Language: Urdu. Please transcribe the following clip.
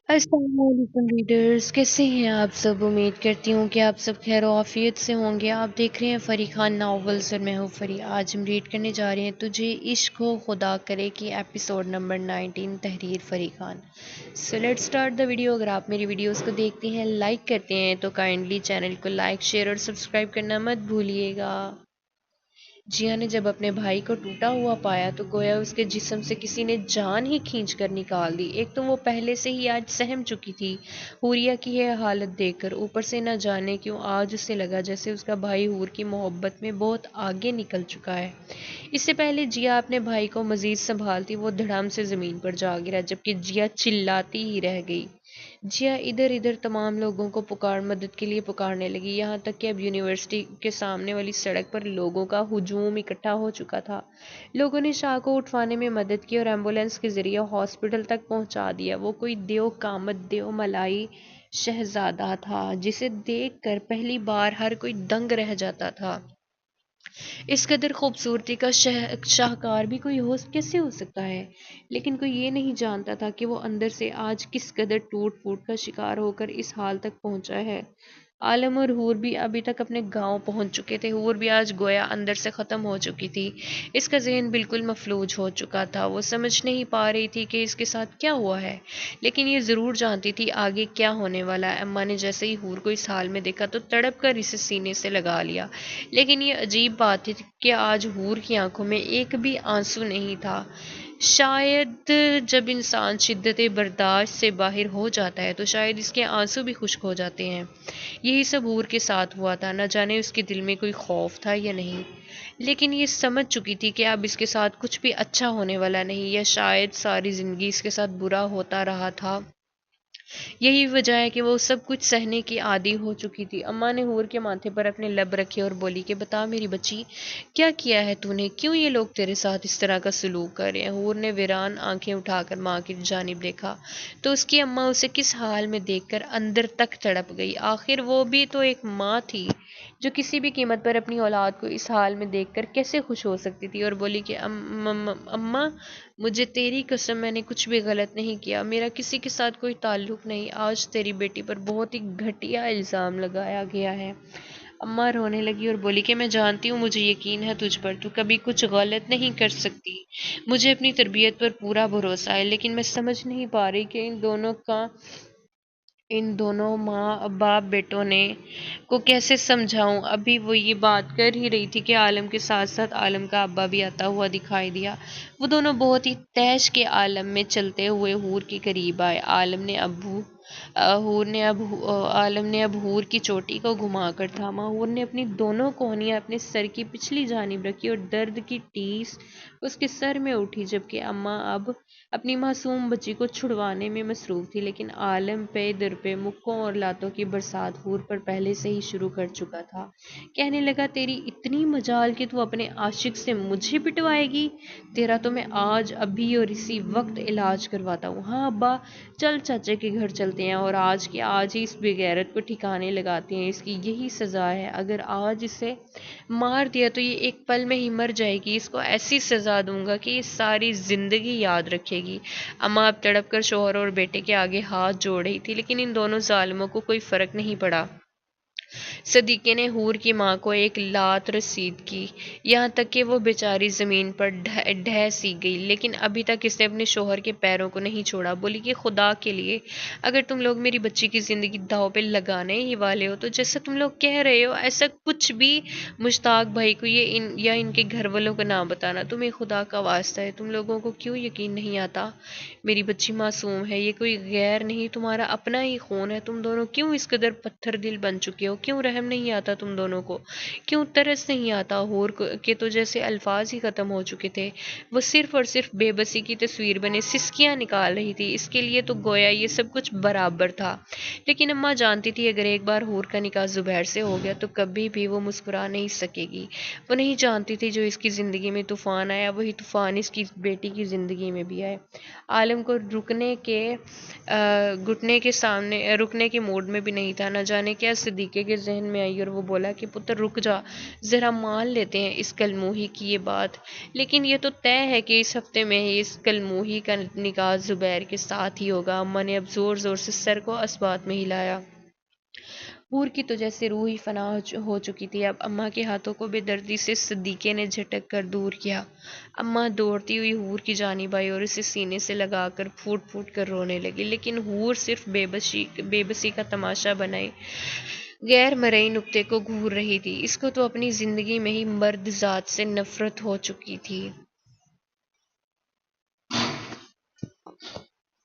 السلام علیکم ریڈرز، کیسے ہیں آپ سب؟ امید کرتی ہوں کہ آپ سب خیر و عافیت سے ہوں گے۔ آپ دیکھ رہے ہیں فری خان ناولز اور میں ہوں فری۔ آج ہم ریڈ کرنے جا رہے ہیں تجھے عشق ہو خدا کرے کی ایپیسوڈ نمبر 19، تحریر free Khan. So let start the video. اگر آپ میری ویڈیوز کو دیکھتے ہیں، لائک کرتے ہیں تو کائنڈلی چینل کو لائک، شیئر اور سبسکرائب کرنا مت بھولیے گا۔ جیا نے جب اپنے بھائی کو ٹوٹا ہوا پایا تو گویا اس کے جسم سے کسی نے جان ہی کھینچ کر نکال دی۔ ایک تو وہ پہلے سے ہی آج سہم چکی تھی حوریہ کی یہ حالت دیکھ کر، اوپر سے نہ جانے کیوں آج اسے لگا جیسے اس کا بھائی حور کی محبت میں بہت آگے نکل چکا ہے۔ اس سے پہلے جیا اپنے بھائی کو مزید سنبھالتی وہ دھڑام سے زمین پر جا گرا، جبکہ جیا چلاتی ہی رہ گئی۔ جیا ادھر ادھر تمام لوگوں کو مدد کے لیے پکارنے لگی، یہاں تک کہ اب یونیورسٹی کے سامنے والی سڑک پر لوگوں کا ہجوم اکٹھا ہو چکا تھا۔ لوگوں نے شاہ کو اٹھوانے میں مدد کی اور ایمبولینس کے ذریعے ہاسپٹل تک پہنچا دیا۔ وہ کوئی دیو کامت دیو ملائی شہزادہ تھا جسے دیکھ کر پہلی بار ہر کوئی دنگ رہ جاتا تھا۔ اس قدر خوبصورتی کا شاہکار بھی کوئی کیسے ہو سکتا ہے؟ لیکن کوئی یہ نہیں جانتا تھا کہ وہ اندر سے آج کس قدر ٹوٹ پھوٹ کا شکار ہو کر اس حال تک پہنچا ہے۔ عالم اور حور بھی ابھی تک اپنے گاؤں پہنچ چکے تھے۔ حور بھی آج گویا اندر سے ختم ہو چکی تھی۔ اس کا ذہن بالکل مفلوج ہو چکا تھا۔ وہ سمجھ نہیں پا رہی تھی کہ اس کے ساتھ کیا ہوا ہے، لیکن یہ ضرور جانتی تھی آگے کیا ہونے والا ہے۔ اماں نے جیسے ہی حور کو اس حال میں دیکھا تو تڑپ کر اسے سینے سے لگا لیا۔ لیکن یہ عجیب بات تھی کہ آج حور کی آنکھوں میں ایک بھی آنسو نہیں تھا۔ شاید جب انسان شدت برداشت سے باہر ہو جاتا ہے تو شاید اس کے آنسو بھی خشک ہو جاتے ہیں۔ یہی سب حور کے ساتھ ہوا تھا۔ نہ جانے اس کے دل میں کوئی خوف تھا یا نہیں، لیکن یہ سمجھ چکی تھی کہ اب اس کے ساتھ کچھ بھی اچھا ہونے والا نہیں، یا شاید ساری زندگی اس کے ساتھ برا ہوتا رہا تھا۔ یہی وجہ ہے کہ وہ سب کچھ سہنے کی عادی ہو چکی تھی۔ اماں نے حور کے ماتھے پر اپنے لب رکھے اور بولی کہ بتا میری بچی، کیا کیا ہے تو نے؟ کیوں یہ لوگ تیرے ساتھ اس طرح کا سلوک کر رہے ہیں؟ حور نے ویران آنکھیں اٹھا کر ماں کی جانب دیکھا تو اس کی اماں اسے کس حال میں دیکھ کر اندر تک تڑپ گئی۔ آخر وہ بھی تو ایک ماں تھی جو کسی بھی قیمت پر اپنی اولاد کو اس حال میں دیکھ کر کیسے خوش ہو سکتی تھی، اور بولی کہ اماں مجھے تیری قسم میں نے کچھ بھی غلط نہیں کیا، میرا کسی کے ساتھ کوئی تعلق نہیں۔ آج تیری بیٹی پر بہت ہی گھٹیا الزام لگایا گیا ہے۔ اماں رونے لگی اور بولی کہ میں جانتی ہوں، مجھے یقین ہے تجھ پر، تو کبھی کچھ غلط نہیں کر سکتی، مجھے اپنی تربیت پر پورا بھروسہ ہے، لیکن میں سمجھ نہیں پا رہی کہ ان دونوں ماں باپ بیٹوں نے کو کیسے سمجھاؤں۔ ابھی وہ یہ بات کر ہی رہی تھی کہ عالم کے ساتھ ساتھ عالم کا ابا بھی آتا ہوا دکھائی دیا۔ وہ دونوں بہت ہی تیش کے عالم میں چلتے ہوئے حور کے قریب آئے۔ عالم نے اب حور کی چوٹی کو گھما کر تھاما۔ حور نے اپنی دونوں کوہنیاں اپنے سر کی پچھلی جانب رکھی اور درد کی ٹیس اس کے سر میں اٹھی، جبکہ اماں اب اپنی معصوم بچی کو چھڑوانے میں مصروف تھی۔ لیکن عالم پہ در پہ مکوں اور لاتوں کی برسات حور پر پہلے سے ہی شروع کر چکا تھا۔ کہنے لگا تیری اتنی مجال کہ تو اپنے عاشق سے مجھے پٹوائے گی؟ تیرا تو میں آج ابھی اور اسی وقت علاج کرواتا ہوں۔ ہاں ابا، چل چاچے کے گھر چلتے ہیں اور آج کے آج ہی اس بغیرت کو ٹھکانے لگاتے ہیں۔ اس کی یہی سزا ہے، اگر آج اسے مار دیا تو یہ ایک پل میں ہی مر جائے گی۔ اس کو ایسی سزا دوں گا کہ یہ ساری زندگی یاد رکھے گی۔ اماں اب تڑپ کر شوہر اور بیٹے کے آگے ہاتھ جوڑ رہی تھی، لیکن ان دونوں ظالموں کو کوئی فرق نہیں پڑا۔ صدیقے نے حور کی ماں کو ایک لات رسید کی، یہاں تک کہ وہ بیچاری زمین پر ڈھہ سی گئی، لیکن ابھی تک اس نے اپنے شوہر کے پیروں کو نہیں چھوڑا۔ بولی کہ خدا کے لیے اگر تم لوگ میری بچی کی زندگی داؤ پہ لگانے ہی والے ہو تو جیسا تم لوگ کہہ رہے ہو ایسا کچھ بھی مشتاق بھائی کو یا ان کے گھر والوں کو نہ بتانا، تمہیں خدا کا واسطہ ہے۔ تم لوگوں کو کیوں یقین نہیں آتا؟ میری بچی معصوم ہے، یہ کوئی غیر نہیں، تمہارا اپنا ہی خون ہے۔ تم دونوں کیوں اس قدر پتھر دل بن چکے ہو؟ کیوں رحم نہیں آتا تم دونوں کو؟ کیوں ترس نہیں آتا؟ حور کے تو جیسے الفاظ ہی ختم ہو چکے تھے۔ وہ صرف اور صرف بے بسی کی تصویر بنے سسکیاں نکال رہی تھی۔ اس کے لیے تو گویا یہ سب کچھ برابر تھا، لیکن اماں جانتی تھی اگر ایک بار حور کا نکاح زبیر سے ہو گیا تو کبھی بھی وہ مسکرا نہیں سکے گی۔ وہ نہیں جانتی تھی جو اس کی زندگی میں طوفان آیا وہی طوفان اس کی بیٹی کی زندگی میں بھی آئے۔ عالم کو رکنے کے موڈ میں بھی نہیں تھا، نہ جانے کیا صدیقے کے ذہن میں آئی اور وہ بولا کہ پتر رک جا، ذرا مان لیتے ہیں اس کل موہی کی یہ بات، لیکن یہ تو طے ہے کہ اس ہفتے میں ہی اس کل موہی کا نکاح زبیر کے ساتھ ہی ہوگا۔ اماں نے اب زور زور سے سر کو اسبات میں ہلایا۔ حور کی تو جیسے روح ہی فنا ہو چکی تھی۔ اب اماں کے ہاتھوں کو بے دردی سے صدیقے نے جھٹک کر دور کیا۔ اماں دوڑتی ہوئی حور کی جانب آئی اور اسے سینے سے لگا کر پھوٹ پھوٹ کر رونے لگی، لیکن حور صرف بے بسی کا تماشا بنائے غیر مرئی نکتے کو گھور رہی تھی۔ اس کو تو اپنی زندگی میں ہی مرد ذات سے نفرت ہو چکی تھی۔